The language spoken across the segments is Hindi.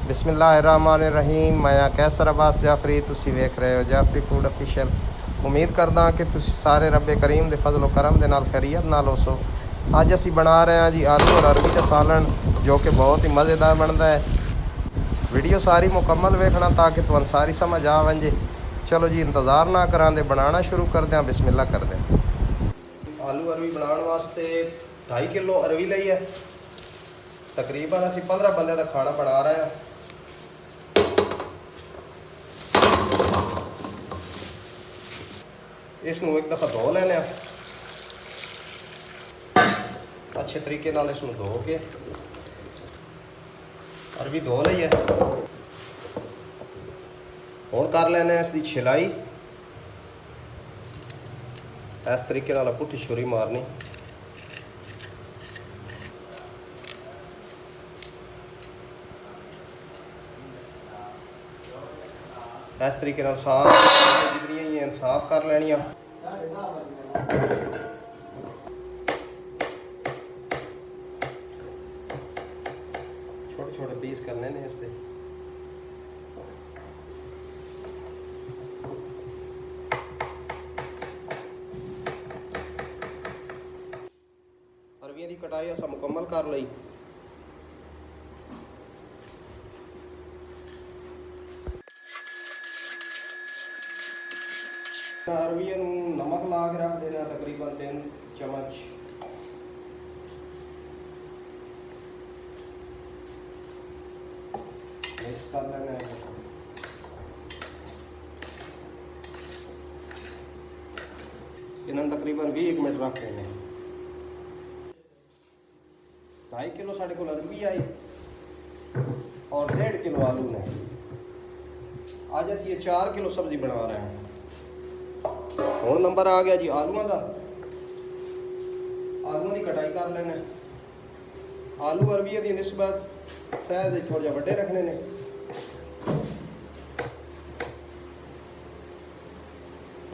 बिस्मिल्लाहिर्रहमानिर्रहीम। मैं कैसर अब्बास जाफरी, तुसी वेख रहे हो जाफरी फूड ऑफिशियल। उम्मीद करदा कि तुसी सारे रब्बे करीम दे फजल व करम दे नाल खैरियत नाल होसो। अज असी बना रहे हैं जी आलू और अरबी का सालन, जो कि बहुत ही मज़ेदार बनता है। वीडियो सारी मुकम्मल वेखना ताकि तुहानू सारी समझ आ वंजे। चलो जी इंतज़ार ना करांदे बनाना शुरू कर दें। बिस्मिल्लाह कर दें। आलू अरबी बनाने वास्ते 2.5 किलो अरबी लई है। तकरीबन असी 15 बंदे का खाना बना रहे हैं। इसनू एक दफ़ा धो लेने, अच्छे तरीके नाल इसनू धो के अरबी धो ली है। हुण कर लेने इसकी छिलाई। इस तरीके नाल पुट्ठी छुरी मारनी। इस तरीके नाल साफ जितनी साफ कर लैनियां। छोटे छोटे पीस करने ने इसके। अरबियों की कटाई अस मुकम्मल कर ली। अरबियों नमक ला के रख देना, तकरीबन 3 चम्मच। मिक्स कर लेना है। इन्हें तकरीबन 20 मिनट रख देने। 2.5 किलो साढ़े को अरबी आई और 1.5 किलो आलू ने। आज अस ये 4 किलो सब्जी बना रहे हैं। हुण नंबर आ गया जी आलूआं दा। आलूआं की कटाई कर लेने। आलू अरबिया की निस्बत सहज थोड़े जिहा वड्डे रखने ने।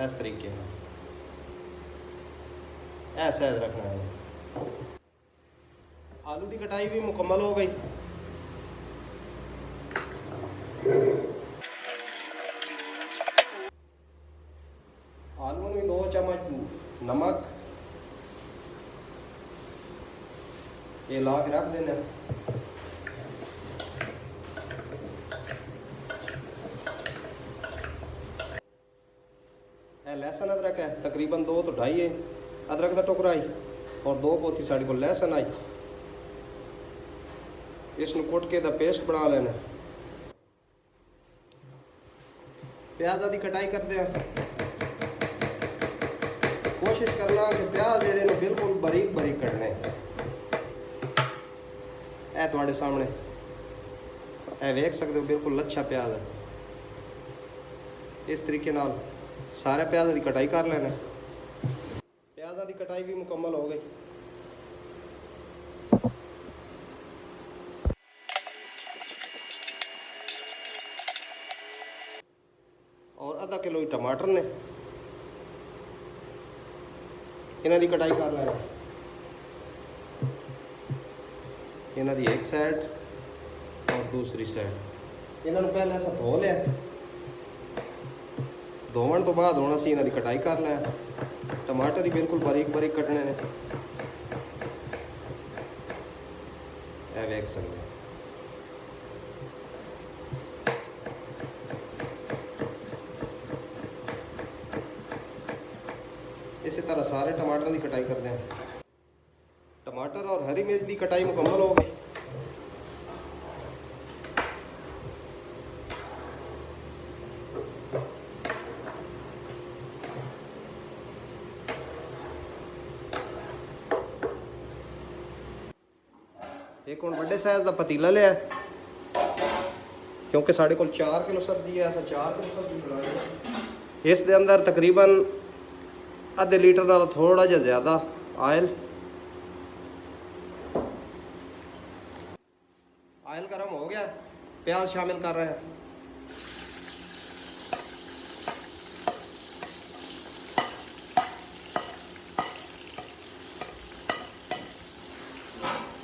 इस तरीके ऐ सहज रखना है। आलू की कटाई भी मुकम्मल हो गई। आलू में 2 चम्मच नमक ये ला के रख देना। लहसुन अदरक है तकरीबन 2 तो 2.5 इंच अदरक का टुकड़ा आई और 2 पोथी साढ़े को लहसुन आई। इसनू कुट के पेस्ट बना लेना। प्याज़ की कटाई करते हैं। कोशिश करना कि प्याज जेडे ने बिल्कुल बारीक बारीक कटने। ए तुहाडे सामने ए वेख सकते हो, बिल्कुल अच्छा प्याज है। इस तरीके नाल सारे प्याज़ों की कटाई कर लेना। प्याज़ों की कटाई भी मुकम्मल हो गई। और आधा किलो ही टमाटर ने, इन्हां दी कटाई कर लेना। इन्हां दी एक साइड और दूसरी साइड। इन्हां नूं पहले असां धो लिया। धोवन तो बाद हुण असीं इन्हां दी कटाई कर लें। टमाटर ही बिल्कुल बारीक बारीक कटने ने। ए वेख सकते हो। इसी तरह सारे टमाटर की कटाई करते हैं। टमाटर और हरी मिर्च की कटाई मुकम्मल हो गई। एक हुण वड्डे साइज का पतीला लिया, क्योंकि साढ़े को 4 किलो सब्जी है। अस 4 किलो सब्जी बनाई। इस दे अंदर तकरीबन आधे लीटर नालों थोड़ा जिहा ज़्यादा आयल गर्म हो गया। प्याज शामिल कर रहे हैं।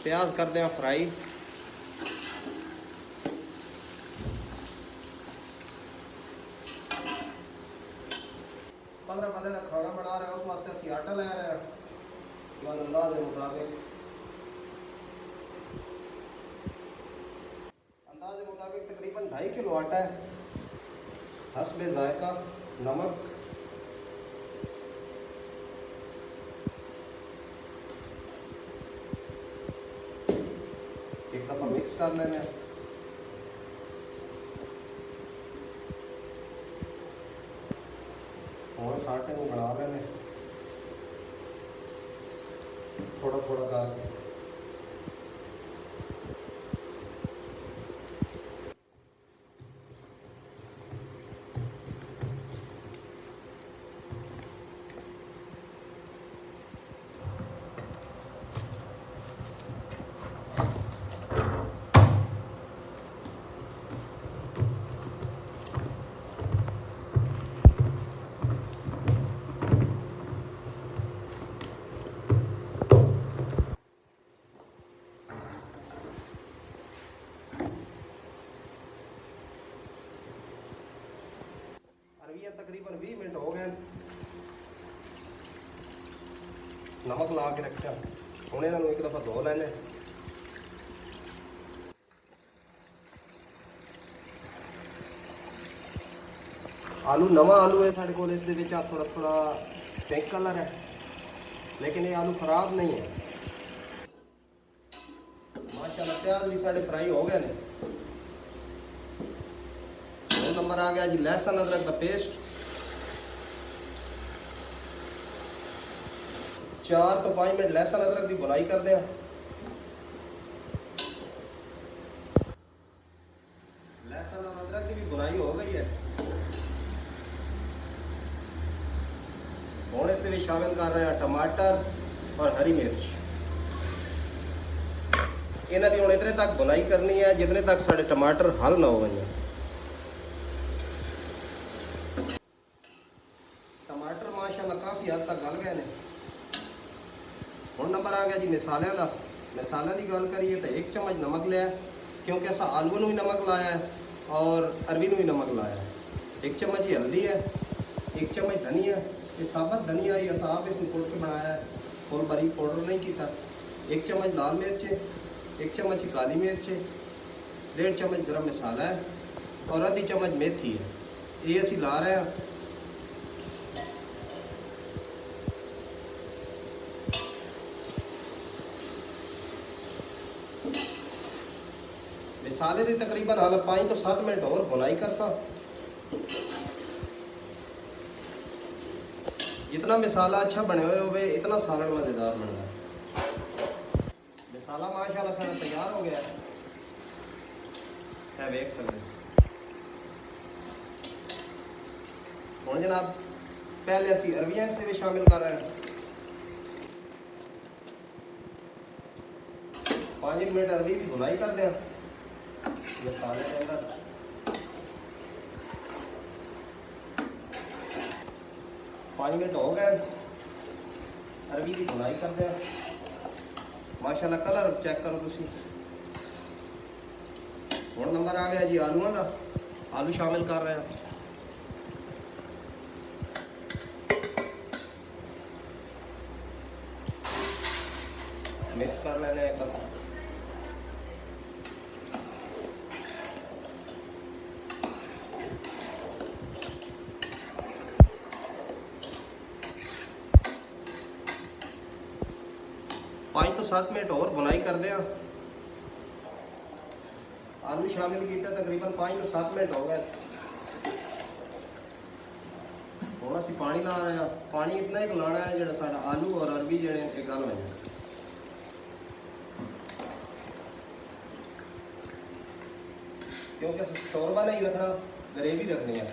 प्याज कर दें फ्राई। 15 बंदे का खाना बना रहे हैं, उस वास्ते असं आटा लै रहे हैं अंदाज के मुताबिक। अंदाज के मुताबिक तकरीबन 2.5 किलो आटा है। हस्बे जायका नमक, एक दफ़ा मिक्स कर लेना है। और साटे को बना लेने थोड़ा थोड़ा करके। अरबिया तकरीबन 20 मिनट हो गए, नमक ला के रखा। हम इन्हों एक दफ़ा धो लेने। आलू नवा आलू है साढ़े को, इस थोड़ा थोड़ा पिंक कलर है, लेकिन ये आलू खराब नहीं है माशाल्लाह। प्याज भी साढ़े फ्राई हो गए ने। नंबर आ गया जी लहसुन अदरक का पेस्ट। 4 तो 5 मिनट लहसुन अदरक की बुनाई कर दें। लहसुन और अदरक की भी बुनाई हो गई है। और इसमें भी शामिल कर रहे हैं टमाटर और हरी मिर्च। इन्हों की हम इतने तक बुनाई करनी है जितने तक साढ़े टमाटर हल ना हो गए। टमाटर माशाल्लाह काफ़ी हद तक गल गए हैं। हम नंबर आ गया जी मसालों का। मसालों की गल करिए तो 1 चम्मच नमक लिया, क्योंकि असा आलू में भी नमक लाया है और अरबी में भी नमक लाया है। 1 चम्मच ही हल्दी है, 1 चम्मच धनिया, ये साबत धनिया ही असा आप इसमें कुट के बनाया है, फुल बारीक पाउडर नहीं किया। 1 चम्मच लाल मिर्च है, 1 चम्मच काली मिर्च है, 1.5 चम्मच गरम मसाला है और आधी चम्मच मेथी है। ये असी ला रहे हैं। मसाले की तकरीबन हाल 5 तो 7 मिनट और बुनाई कर सा। जितना मसाला अच्छा बने हुए हो इतना सालन मज़ेदार बनता है। मसाला माशाल्लाह सारा तैयार हो गया है, देख सकते हम जनाब। पहले असी अरबियाँ इसमें भी शामिल कर रहे हैं। 5 मिनट अरबी की बुनाई कर दें मसाले के अंदर। पाँच मिनट हो गए, अरबी की बुनाई कर दें। माशाल्लाह कलर चेक करो तुसी। हुण नंबर आ गया जी आलूओं का। आलू शामिल कर रहे हैं। मिक्स कर लेने एक दफ़ा। पाँच तो 7 मिनट और बुनाई कर दें। आलू शामिल किया तकरीबन 5 तो 7 मिनट हो गए। थोड़ा सी पानी ला रहे हैं। पानी इतना ही लाना है जो साढ़ा आलू और अरबी जड़े एक गल हो जाए। क्योंकि शोरबा नहीं रखना, ग्रेवी रखनी है।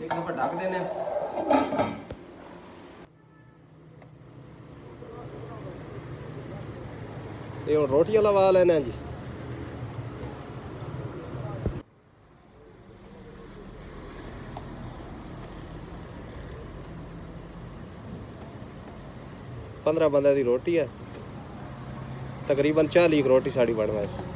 एक दफ़ा ढक देने। ये हम रोटियां लवा लेने जी। पंद्रह बंदे की रोटी है, तकरीबन 40 रोटी साड़ी बन वैसे।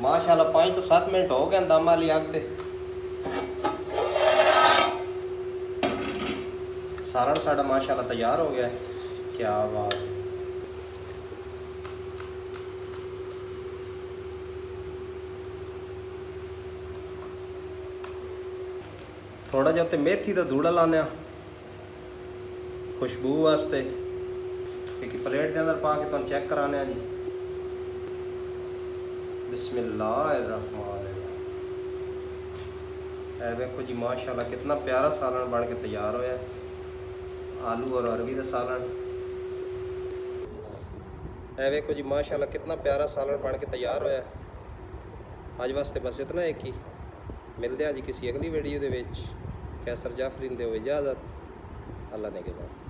माशाल्लाह 5 तो 7 मिनट हो गए दम वाली अग ते। सालन साडा माशाल्लाह तैयार हो गया है। क्या बात है। थोड़ा जिहा उत्ते मेथी दा धूड़ा लाने खुशबू वास्ते। एक प्लेट के अंदर पा के तुम चेक कराने जी। बिस्मिल्लाहिर्रहमानिर्रहीम। देखो जी माशाल्लाह कितना प्यारा सालन बन के तैयार होया। आलू और अरवी का सालन। देखो जी माशाल्लाह कितना प्यारा सालन बन के तैयार होया। अज वास्ते बस इतना एक ही। मिलते हैं जी किसी अगली वीडियो के विच। कैसर जाफरी दे इजाज़त। अल्लाह ने के बाद।